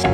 Hi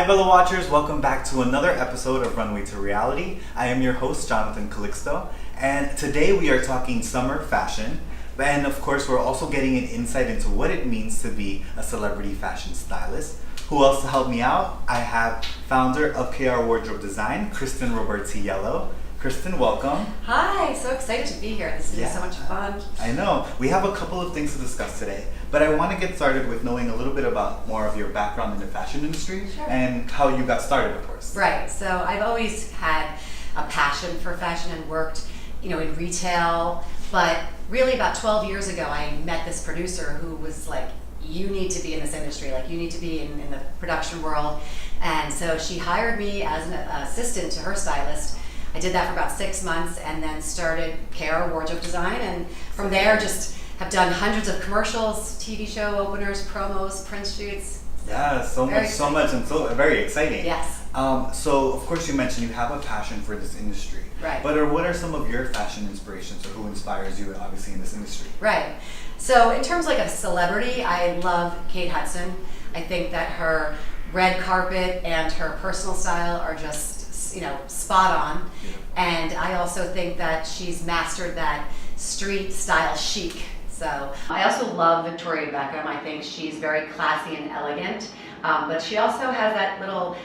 fellow watchers, welcome back to another episode of Runway to Reality. I am your host, Jonathan Calixto, and today we are talking summer fashion. And of course, we're also getting an insight into what it means to be a celebrity fashion stylist. Who else to help me out? I have founder of KRWardrobe Design, Kristen Robertiello. Kristen, welcome. Hi, so excited to be here. This is so much fun. I know. We have a couple of things to discuss today, but I want to get started with knowing a little bit about more of your background in the fashion industry and how you got started, of course. Right. So I've always had a passion for fashion and worked, in retail, but really about 12 years ago, I met this producer who was like, you need to be in this industry, like you need to be in the production world. And so she hired me as an assistant to her stylist. I did that for about 6 months and then started KRWardrobe Design, and from there just have done hundreds of commercials, TV show openers, promos, print shoots. Yeah, so much, and so very exciting. Yes. So of course you mentioned you have a passion for this industry. Right. But what are some of your fashion inspirations, or who inspires you obviously in this industry? Right. So in terms of celebrity, I love Kate Hudson. I think that her red carpet and her personal style are just spot on. Yeah. And I also think that she's mastered that street style chic. So I also love Victoria Beckham. I think she's very classy and elegant, but she also has that little,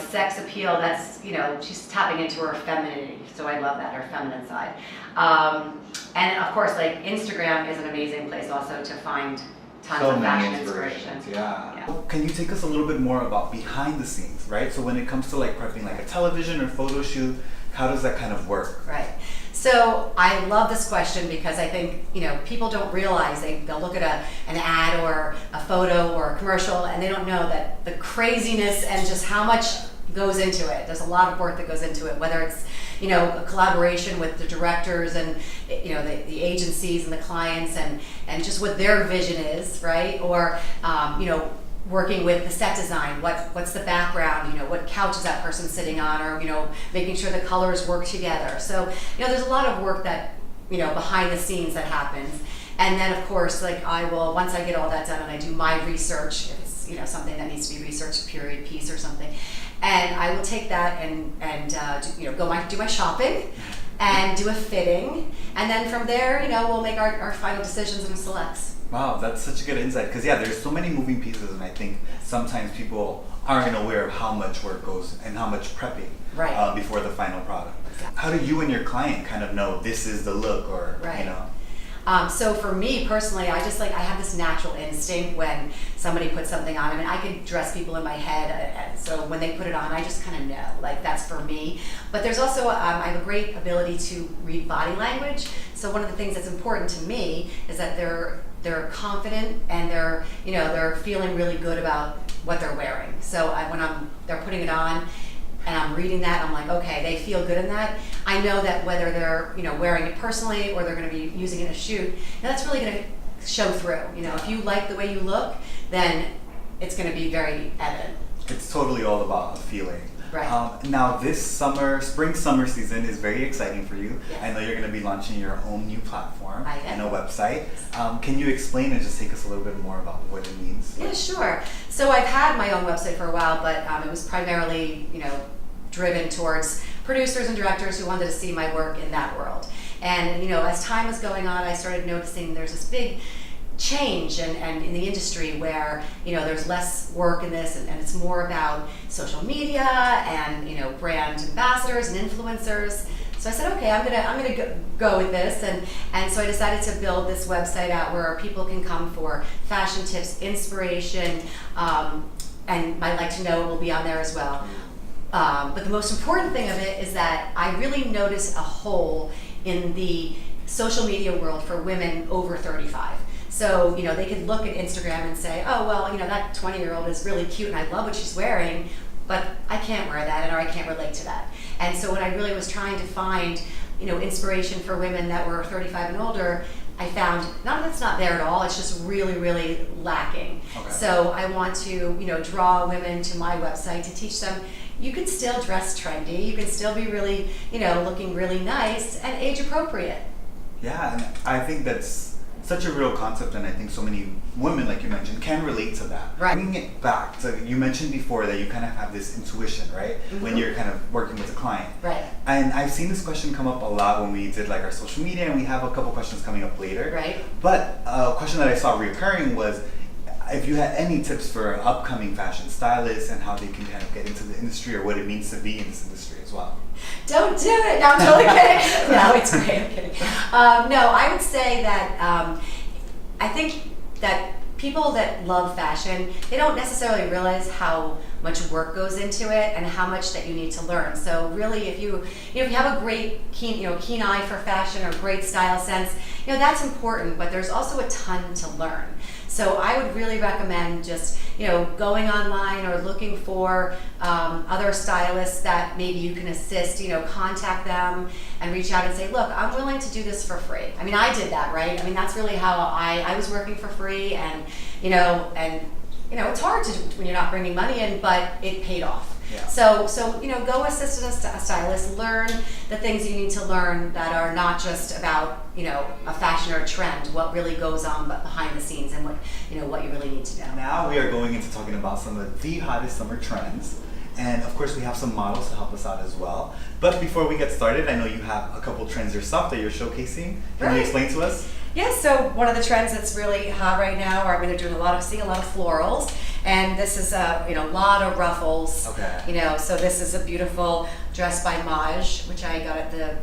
sex appeal that's, she's tapping into her femininity. So I love that, her feminine side. And of course, Instagram is an amazing place also to find tons of fashion inspirations. Yeah. Can you take us a little bit more about behind the scenes, right? So when it comes to prepping a television or photo shoot, how does that kind of work? Right. So I love this question because I think, people don't realize they'll look at an ad or a photo or a commercial and they don't know that the craziness and just how much goes into it. There's a lot of work that goes into it, whether it's, a collaboration with the directors and, the agencies and the clients and just what their vision is, right? Or, working with the set design, what's the background, what couch is that person sitting on, or, making sure the colors work together. So, there's a lot of work that, behind the scenes that happens. And then of course, I will, once I get all that done and I do my research, if it's, something that needs to be researched, period piece or something, and I will take that and do my shopping and do a fitting, and then from there, we'll make our final decisions and selects. Wow, that's such a good insight, because there's so many moving pieces, and I think sometimes people aren't aware of how much work goes and how much prepping before the final product. Exactly. How do you and your client kind of know this is the look, or So for me personally, I have this natural instinct when somebody puts something on. I mean, I can dress people in my head, so when they put it on, I just kind of know, that's for me. But there's also, I have a great ability to read body language. So one of the things that's important to me is that they're confident and they're feeling really good about what they're wearing. So when they're putting it on, and I'm reading that, I'm like, okay, they feel good in that. I know that whether they're, wearing it personally or they're going to be using it in a shoot, that's really going to show through. If you like the way you look, then it's going to be very evident. It's totally all about a feeling. Right. Now this spring-summer season is very exciting for you. Yes. I know you're going to be launching your own new platform and a website. Can you explain and just take us a little bit more about what it means? Yeah, sure. So I've had my own website for a while, but it was primarily, driven towards producers and directors who wanted to see my work in that world. And, as time was going on, I started noticing there's this big change and in the industry where there's less work in this and it's more about social media and brand ambassadors and influencers. So I said, okay, I'm gonna go with this, and so I decided to build this website out where people can come for fashion tips, inspiration, and my Like to Know will be on there as well. But the most important thing of it is that I really notice a hole in the social media world for women over 35. So, they could look at Instagram and say, oh, well, that 20-year-old is really cute and I love what she's wearing, but I can't wear that or I can't relate to that. And so when I really was trying to find, inspiration for women that were 35 and older, I found not that it's not there at all, it's just really, really lacking. Okay. So I want to, draw women to my website to teach them you can still dress trendy, you can still be really, looking really nice and age appropriate. Yeah, and I think that's such a real concept, and I think so many women, like you mentioned, can relate to that. Right. Bringing it back to, you mentioned before that you kind of have this intuition, right? When you're kind of working with a client. Right. And I've seen this question come up a lot when we did like our social media, and we have a couple questions coming up later. Right. But a question that I saw reoccurring was if you had any tips for upcoming fashion stylists and how they can kind of get into the industry, or what it means to be in this industry as well. Don't do it. No, I'm totally kidding. No, it's great. I'm kidding. No, I would say that I think that people that love fashion, they don't necessarily realize how much work goes into it and how much that you need to learn. So really, if you have a great keen eye for fashion or great style sense, that's important. But there's also a ton to learn. So I would really recommend just going online or looking for other stylists that maybe you can assist. Contact them and reach out and say, look, I'm willing to do this for free. I mean, I did that, right? I mean, that's really how I was working for free, and it's hard to do when you're not bringing money in, but it paid off. Yeah. So go assist a stylist, learn the things you need to learn that are not just about a fashion or a trend, what really goes on behind the scenes, and what you really need to know. Now we are going into talking about some of the hottest summer trends. And of course we have some models to help us out as well. But before we get started, I know you have a couple trends yourself that you're showcasing. Can you explain to us? Yes, so one of the trends that's really hot right now, they're doing seeing a lot of florals, and this is a lot of ruffles. Okay. So this is a beautiful dress by Maj, which I got at the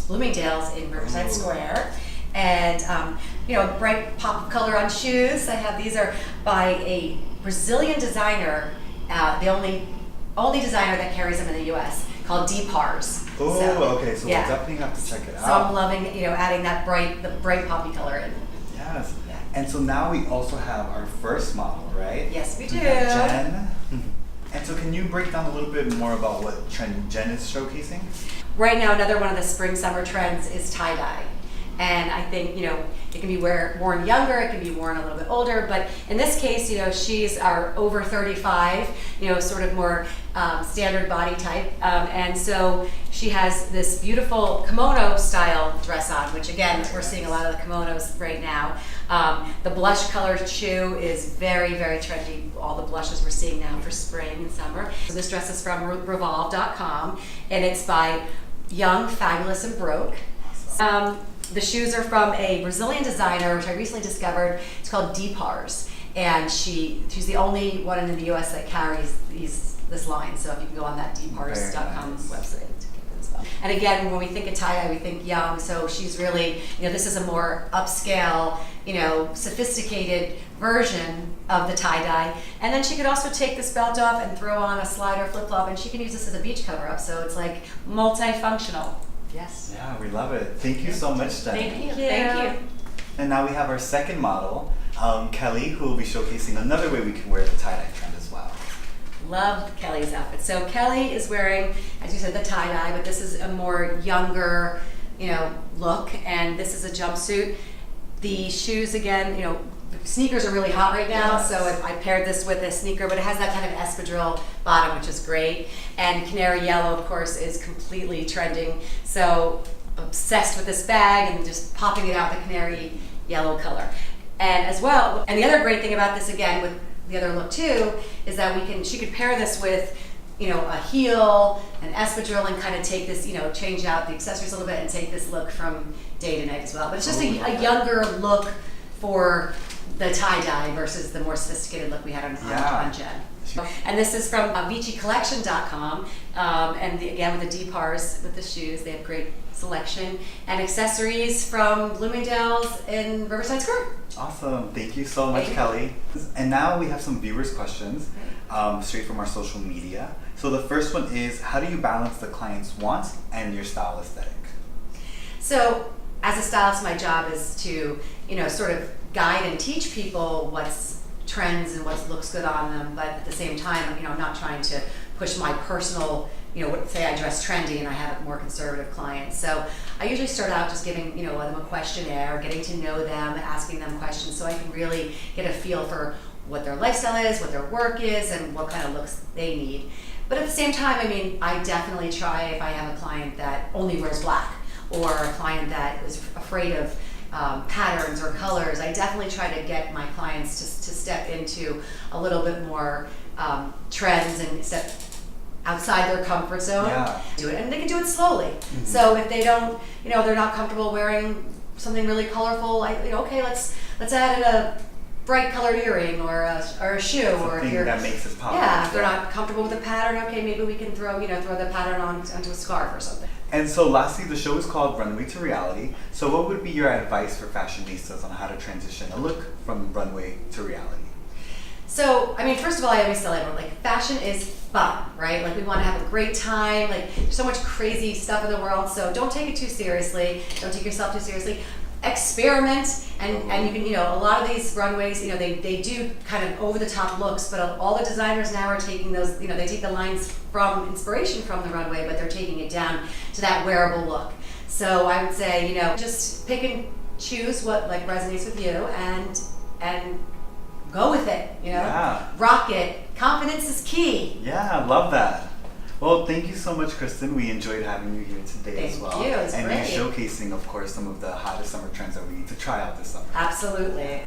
Bloomingdale's in Riverside Square, and bright pop of color on shoes. These are by a Brazilian designer, the only designer that carries them in the U.S. called Depars. Oh, okay. So we'll definitely have to check it out. So I'm loving, adding the bright poppy color in. Yes. Yeah. And so now we also have our first model, right? Yes, we do. We have Jen. And so can you break down a little bit more about what trend Jen is showcasing? Right now, another one of the spring-summer trends is tie-dye. And I think, it can be worn younger, it can be worn a little bit older, but in this case, she's our over 35, sort of more standard body type. And so she has this beautiful kimono style dress on, which again, we're seeing a lot of the kimonos right now. The blush colored shoe is very, very trendy. All the blushes we're seeing now for spring and summer. So this dress is from Revolve.com, and it's by Young, Fabulous, and Broke. The shoes are from a Brazilian designer, which I recently discovered. It's called Depars, and she's the only one in the U.S. that carries this line. So if you can go on that Depars.com website to get this stuff. And again, when we think of tie-dye, we think young. So she's really, this is a more upscale, sophisticated version of the tie-dye. And then she could also take this belt off and throw on a slider flip-flop, and she can use this as a beach cover-up. So it's like multifunctional. Yes. Yeah, we love it. Thank you so much, Jen. Thank you. Thank you. And now we have our second model, Kelly, who will be showcasing another way we can wear the tie-dye trend as well. Love Kelly's outfit. So Kelly is wearing, as you said, the tie-dye, but this is a more younger, look, and this is a jumpsuit. The shoes, again, sneakers are really hot right now, yes. So I paired this with a sneaker, but it has that kind of espadrille bottom, which is great. And canary yellow, of course, is completely trending. So obsessed with this bag and just popping it out the canary yellow color. And as well, and the other great thing about this, again, with the other look too, is that she could pair this with a heel, an espadrille, and kind of take this, change out the accessories a little bit and take this look from day to night as well. But it's just a younger look for the tie-dye versus the more sophisticated look we had on Jen. And this is from ViciCollection.com, and again with the Depars with the shoes, they have great selection and accessories from Bloomingdale's in Riverside Square. Awesome, thank you so much, Kelly. And now we have some viewers' questions, straight from our social media. So the first one is, how do you balance the client's wants and your style aesthetic? So as a stylist, my job is to, sort of guide and teach people what's trends and what looks good on them, but at the same time, I'm not trying to push my personal, say I dress trendy and I have more conservative clients. So I usually start out just giving, them a questionnaire, getting to know them, asking them questions so I can really get a feel for what their lifestyle is, what their work is, and what kind of looks they need. But at the same time, I definitely try, if I have a client that only wears black, or a client that is afraid of, patterns or colors. I definitely try to get my clients to step into a little bit more trends and step outside their comfort zone. Yeah. Do it, and they can do it slowly. So if they don't, they're not comfortable wearing something really colorful, okay, let's add in a bright colored earring or a shoe, or if that makes it pop. Yeah, if they're not comfortable with the pattern, okay, maybe we can throw the pattern onto a scarf or something. And so lastly, the show is called Runway to Reality. So what would be your advice for fashionistas on how to transition a look from runway to reality? So, first of all, I always tell everyone, fashion is fun, right? We want to have a great time. There's so much crazy stuff in the world, so don't take it too seriously. Don't take yourself too seriously. Experiment, and you can, a lot of these runways, they do kind of over-the-top looks, but all the designers now are taking those, they take the lines from inspiration from the runway, but they're taking it down to that wearable look. So I would say, just pick and choose what resonates with you, and go with it, Yeah. Rock it. Confidence is key. Yeah, I love that. Well, thank you so much, Kristen. We enjoyed having you here today as well. Thank you. It was and great. you're showcasing, of course, some of the hottest summer trends that we need to try out this summer. Absolutely.